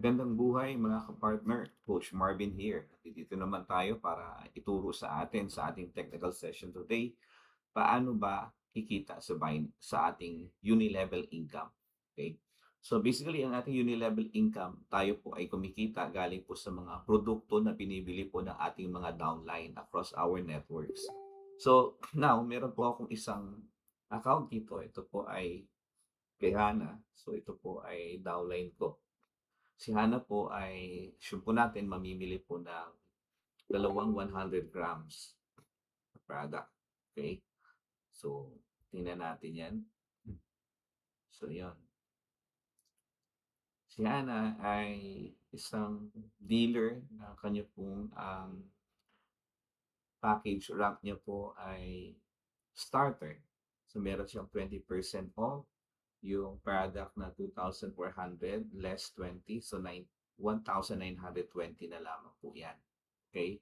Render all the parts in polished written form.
Gandang buhay mga kapartner, Coach Marvin here. Dito naman tayo para ituro sa atin sa ating technical session today, paano ba kikita sa ating uni-level income. Okay? So basically, ang ating uni-level income, tayo po ay kumikita galing po sa mga produkto na binibili po ng ating mga downline across our networks. So now, meron po akong isang account dito. Ito po ay kay Hana. So ito po ay downline ko. Si Hana po ay sure po natin mamimili po ng dalawang 100 grams na product. Okay? So, tingnan natin yan. So, yon. Si Hana ay isang dealer na kanya pong ang package rank niya po ay starter. So, meron siyang 20% off. Yung product na 2,400 less 20. So, 1,920 na lamang po yan. Okay?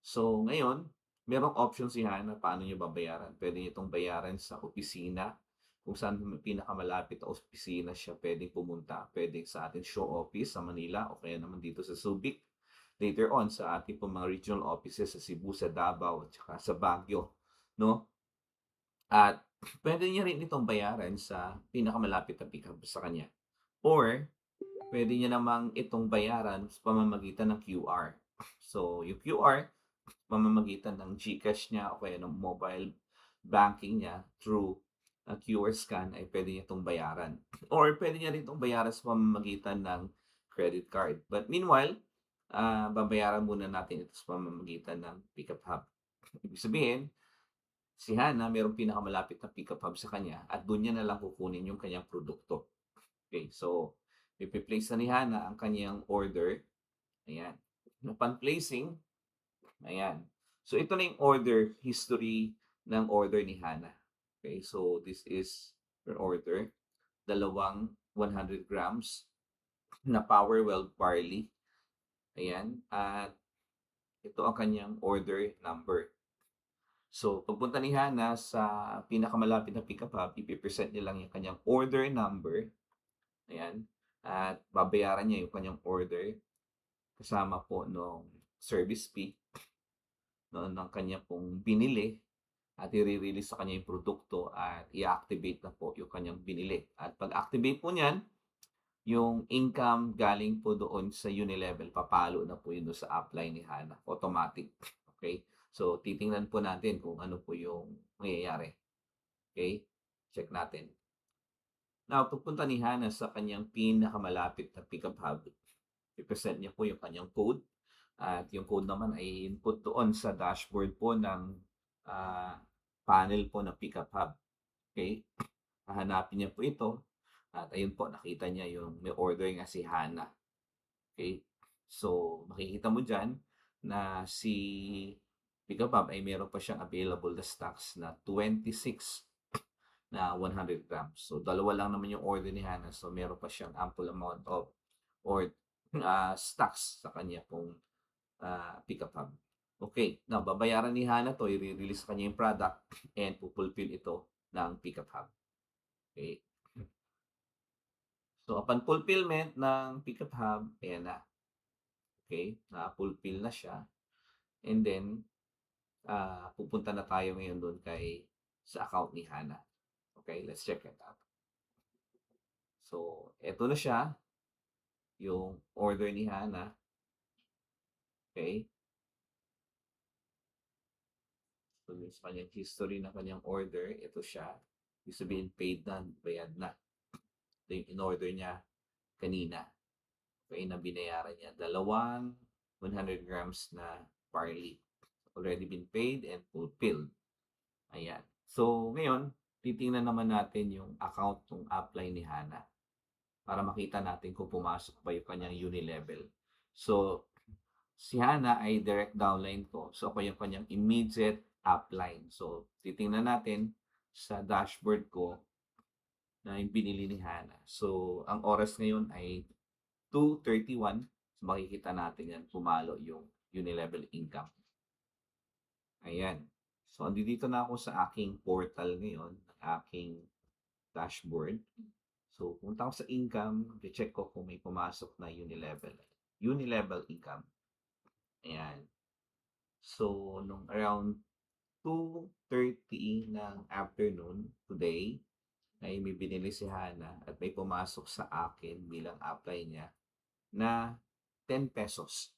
So, ngayon, merong option si Hana paano niyo babayaran. Pwede niyo itong bayaran sa opisina. Kung saan pinakamalapit na opisina siya pwedeng pumunta. Pwede sa ating show office sa Manila o kaya naman dito sa Subic. Later on, sa ating po mga regional offices sa Cebu, sa Davao, at saka sa Baguio. No? At pwede niya rin itong bayaran sa pinakamalapit na pick-up sa kanya. Or, pwede niya namang itong bayaran sa pamamagitan ng QR. So, yung QR, pamamagitan ng GCash niya o kaya ng mobile banking niya through QR scan ay pwede niya itong bayaran. Or pwede niya rin itong bayaran sa pamamagitan ng credit card. But meanwhile, babayaran muna natin ito sa pamamagitan ng pickup hub. Ibig sabihin, si Hana mayroong pinakamalapit na pickup hub sa kanya at doon niya na lang kukunin yung kanyang produkto. Okay, so ipi-place na ni Hana ang kanyang order. Ayan. Upon placing, ayan. So ito na yung order history ng order ni Hana. Okay, so this is her order. Dalawang 100 grams na Power Well Barley. Ayan. At ito ang kanyang order number. So, pagpunta ni Hana sa pinakamalapit na pick-up hub, ipe-present niya lang yung kanyang order number. Ayan. At babayaran niya yung kanyang order kasama po nung service fee no, ng kanya pong binili at i-release sa kanya yung produkto at i-activate na po yung kanyang binili. At pag-activate po niyan, yung income galing po doon sa Unilevel, papalo na po yun doon sa upline ni Hana. Automatic. Okay? So, titingnan po natin kung ano po yung mangyayari. Okay? Check natin. Now, pupunta ni Hana sa kanyang pinakamalapit na pickup hub. I-present niya po yung kanyang code. At yung code naman ay input doon sa dashboard po ng ah, panel po ng pickup hub. Okay? Hahanapin niya po ito. At ayun po, nakita niya yung may order nga si Hana. Okay? So, makikita mo dyan na si Pickup Hub ay meron pa siyang available na stocks na 26 na 100 grams. So, dalawa lang naman yung order ni Hana. So, meron pa siyang ample amount of or stocks sa kanya pong Pickup Hub. Okay, now babayaran ni Hana to, i-release sa kanya yung product and pupulfill ito ng Pickup Hub. Okay. So, upon fulfillment ng Pickup Hub, ayan na. Okay, na-fulfill na siya. And then, pupunta na tayo ngayon doon sa account ni Hana. Okay, let's check it out. So, eto na siya, yung order ni Hana. Okay. So, sa kanyang history ng kanyang order, ito siya. Ibig sabihin, paid na, bayad na. Ito yung in-order niya kanina. Okay, na binayaran niya. Dalawang 100 grams na barley. Already been paid and fulfilled. Ayan. So, ngayon, titingnan naman natin yung account ng upline ni Hana para makita natin kung pumasok ba yung kanyang Unilevel. So, si Hana ay direct downline ko. So, ako yung kanyang immediate upline. So, titingnan natin sa dashboard ko na yung binili ni Hana. So, ang oras ngayon ay 2:31. So, makikita natin yan, pumalo yung Unilevel income. Ayan. So, andito na ako sa aking portal ngayon, aking dashboard. So, pumunta ako sa income, check ko kung may pumasok na unilevel income, ayan. So, nung around 2:30 ng afternoon today ay may binili si Hana at may pumasok sa akin bilang apply niya na ₱10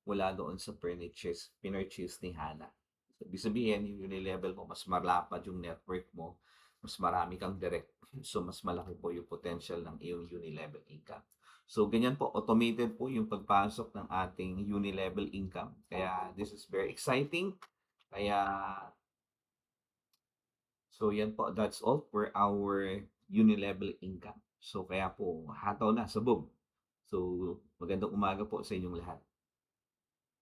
mula doon sa pinerchase ni Hana. So, ibig sabihin yung level mo mas malapad yung network mo, mas marami kang direct, so mas malaki po yung potential ng iyong unilevel income. So, ganyan po, automated po yung pagpasok ng ating unilevel income. Kaya this is very exciting. Kaya So yan po, that's all for our unilevel income. So kaya po hataw na, sabog. So magandang umaga po sa inyong lahat.